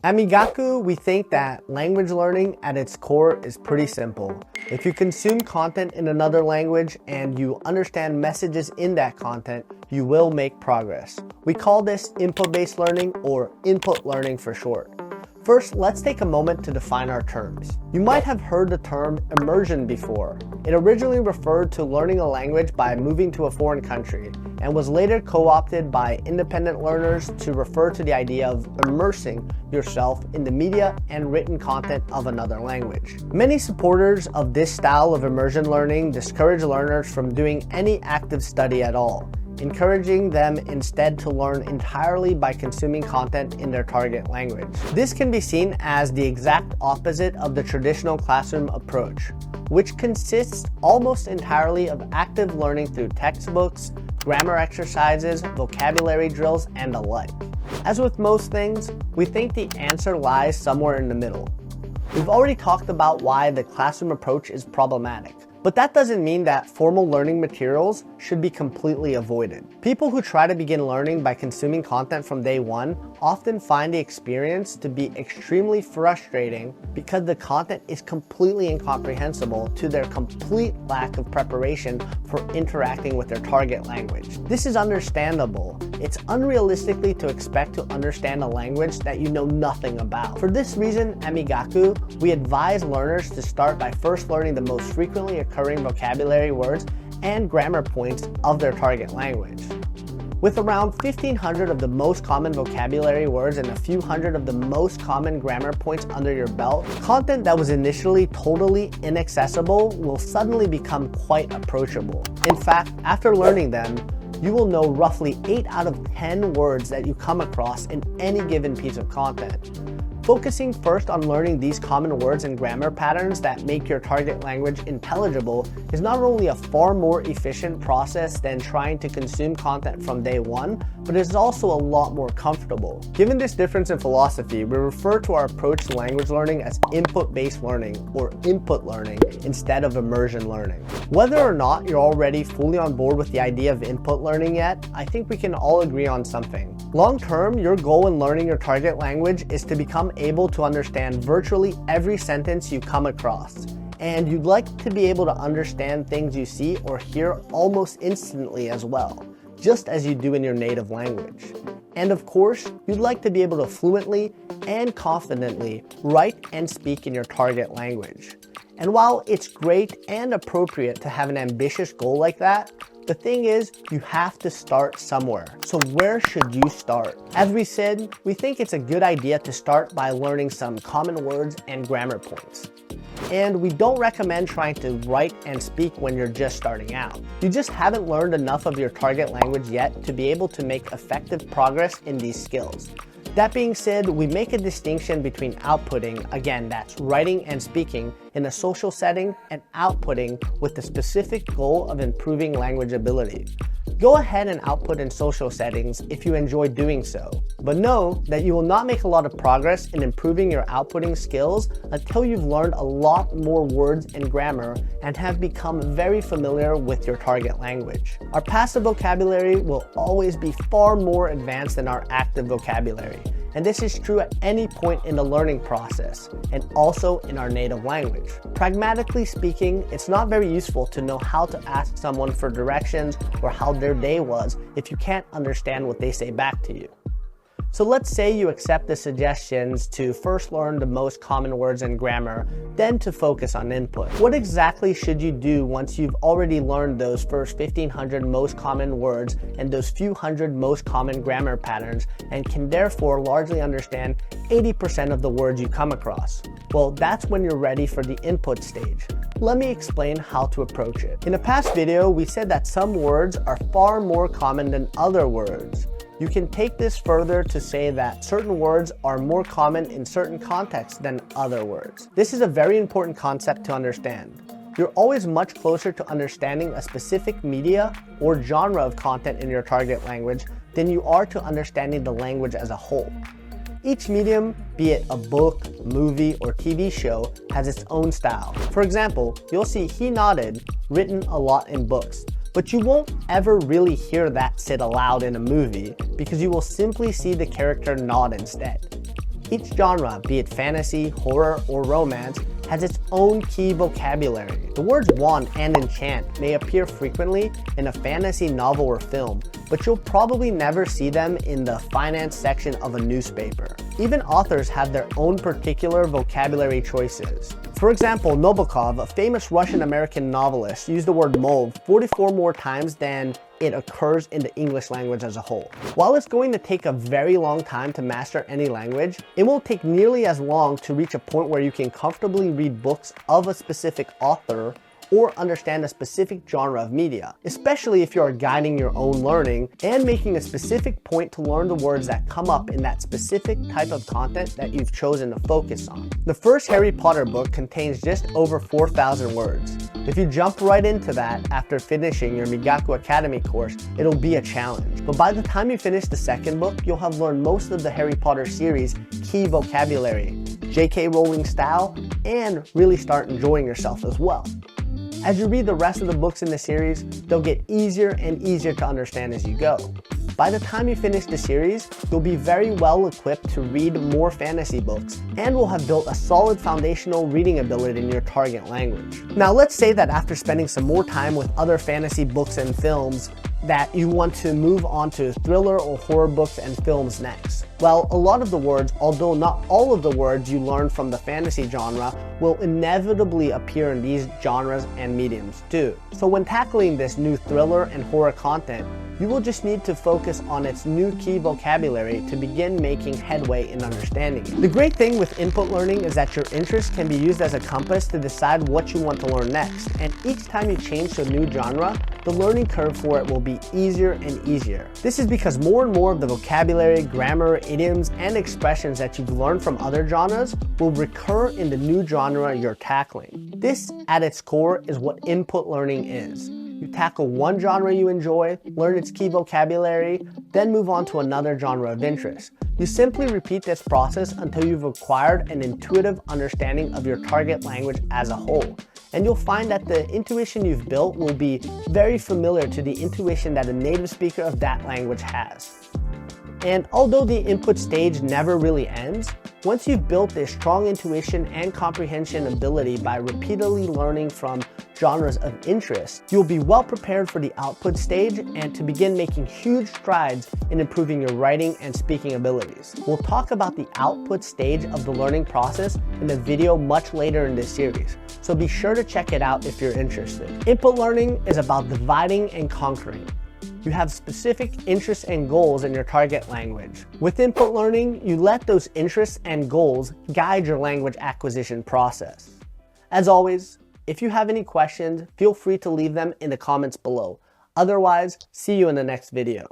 At Migaku, we think that language learning at its core is pretty simple. If you consume content in another language and you understand messages in that content, you will make progress. We call this input-based learning, or input learning for short. First, let's take a moment to define our terms. You might have heard the term immersion before. It originally referred to learning a language by moving to a foreign country, and was later co-opted by independent learners to refer to the idea of immersing yourself in the media and written content of another language. Many supporters of this style of immersion learning discourage learners from doing any active study at all, encouraging them instead to learn entirely by consuming content in their target language. This can be seen as the exact opposite of the traditional classroom approach, which consists almost entirely of active learning through textbooks, grammar exercises, vocabulary drills, and the like. As with most things, we think the answer lies somewhere in the middle. We've already talked about why the classroom approach is problematic, but that doesn't mean that formal learning materials should be completely avoided. People who try to begin learning by consuming content from day one often find the experience to be extremely frustrating because the content is completely incomprehensible to their complete lack of preparation for interacting with their target language. This is understandable. It's unrealistically to expect to understand a language that you know nothing about. For this reason, at Migaku, we advise learners to start by first learning the most frequently occurring vocabulary words and grammar points of their target language. With around 1,500 of the most common vocabulary words and a few hundred of the most common grammar points under your belt, content that was initially totally inaccessible will suddenly become quite approachable. In fact, after learning them, you will know roughly 8 out of 10 words that you come across in any given piece of content. Focusing first on learning these common words and grammar patterns that make your target language intelligible is not only a far more efficient process than trying to consume content from day one, but it is also a lot more comfortable. Given this difference in philosophy, we refer to our approach to language learning as input-based learning, or input learning, instead of immersion learning. Whether or not you're already fully on board with the idea of input learning yet, I think we can all agree on something. Long term, your goal in learning your target language is to become able to understand virtually every sentence you come across. And you'd like to be able to understand things you see or hear almost instantly as well, just as you do in your native language. And of course, you'd like to be able to fluently and confidently write and speak in your target language. And while it's great and appropriate to have an ambitious goal like that, the thing is, you have to start somewhere. So where should you start? As we said, we think it's a good idea to start by learning some common words and grammar points. And we don't recommend trying to write and speak when you're just starting out. You just haven't learned enough of your target language yet to be able to make effective progress in these skills. That being said, we make a distinction between outputting, again, that's writing and speaking, in a social setting, and outputting with the specific goal of improving language ability. Go ahead and output in social settings if you enjoy doing so, but know that you will not make a lot of progress in improving your outputting skills until you've learned a lot more words and grammar and have become very familiar with your target language. Our passive vocabulary will always be far more advanced than our active vocabulary, and this is true at any point in the learning process, and also in our native language. Pragmatically speaking, it's not very useful to know how to ask someone for directions or how their day was if you can't understand what they say back to you. So let's say you accept the suggestions to first learn the most common words and grammar, then to focus on input. What exactly should you do once you've already learned those first 1,500 most common words and those few hundred most common grammar patterns, and can therefore largely understand 80% of the words you come across? Well, that's when you're ready for the input stage. Let me explain how to approach it. In a past video, we said that some words are far more common than other words. You can take this further to say that certain words are more common in certain contexts than other words. This is a very important concept to understand. You're always much closer to understanding a specific media or genre of content in your target language than you are to understanding the language as a whole. Each medium, be it a book, movie, or TV show, has its own style. For example, you'll see "he nodded" written a lot in books, but you won't ever really hear that said aloud in a movie because you will simply see the character nod instead. Each genre, be it fantasy, horror, or romance, has its own key vocabulary. The words wand and enchant may appear frequently in a fantasy novel or film, but you'll probably never see them in the finance section of a newspaper. Even authors have their own particular vocabulary choices. For example, Nabokov, a famous Russian-American novelist, used the word mold 44 more times than it occurs in the English language as a whole. While it's going to take a very long time to master any language, it won't take nearly as long to reach a point where you can comfortably read books of a specific author or understand a specific genre of media, especially if you are guiding your own learning and making a specific point to learn the words that come up in that specific type of content that you've chosen to focus on. The first Harry Potter book contains just over 4,000 words. If you jump right into that after finishing your Migaku Academy course, it'll be a challenge. But by the time you finish the second book, you'll have learned most of the Harry Potter series key vocabulary, J.K. Rowling style, and really start enjoying yourself as well. As you read the rest of the books in the series, they'll get easier and easier to understand as you go. By the time you finish the series, you'll be very well equipped to read more fantasy books and will have built a solid foundational reading ability in your target language. Now let's say that after spending some more time with other fantasy books and films, that you want to move on to thriller or horror books and films next. Well, a lot of the words, although not all of the words you learn from the fantasy genre, will inevitably appear in these genres and mediums too. So when tackling this new thriller and horror content, you will just need to focus on its new key vocabulary to begin making headway in understanding it. The great thing with input learning is that your interest can be used as a compass to decide what you want to learn next, and each time you change to a new genre, the learning curve for it will be easier and easier. This is because more and more of the vocabulary, grammar, idioms, and expressions that you've learned from other genres will recur in the new genre you're tackling. This, at its core, is what input learning is. You tackle one genre you enjoy, learn its key vocabulary, then move on to another genre of interest. You simply repeat this process until you've acquired an intuitive understanding of your target language as a whole. And you'll find that the intuition you've built will be very familiar to the intuition that a native speaker of that language has. And although the input stage never really ends, once you've built this strong intuition and comprehension ability by repeatedly learning from genres of interest, you'll be well prepared for the output stage and to begin making huge strides in improving your writing and speaking abilities. We'll talk about the output stage of the learning process in a video much later in this series, so be sure to check it out if you're interested. Input learning is about dividing and conquering. You have specific interests and goals in your target language. With input learning, you let those interests and goals guide your language acquisition process. As always, if you have any questions, feel free to leave them in the comments below. Otherwise, see you in the next video.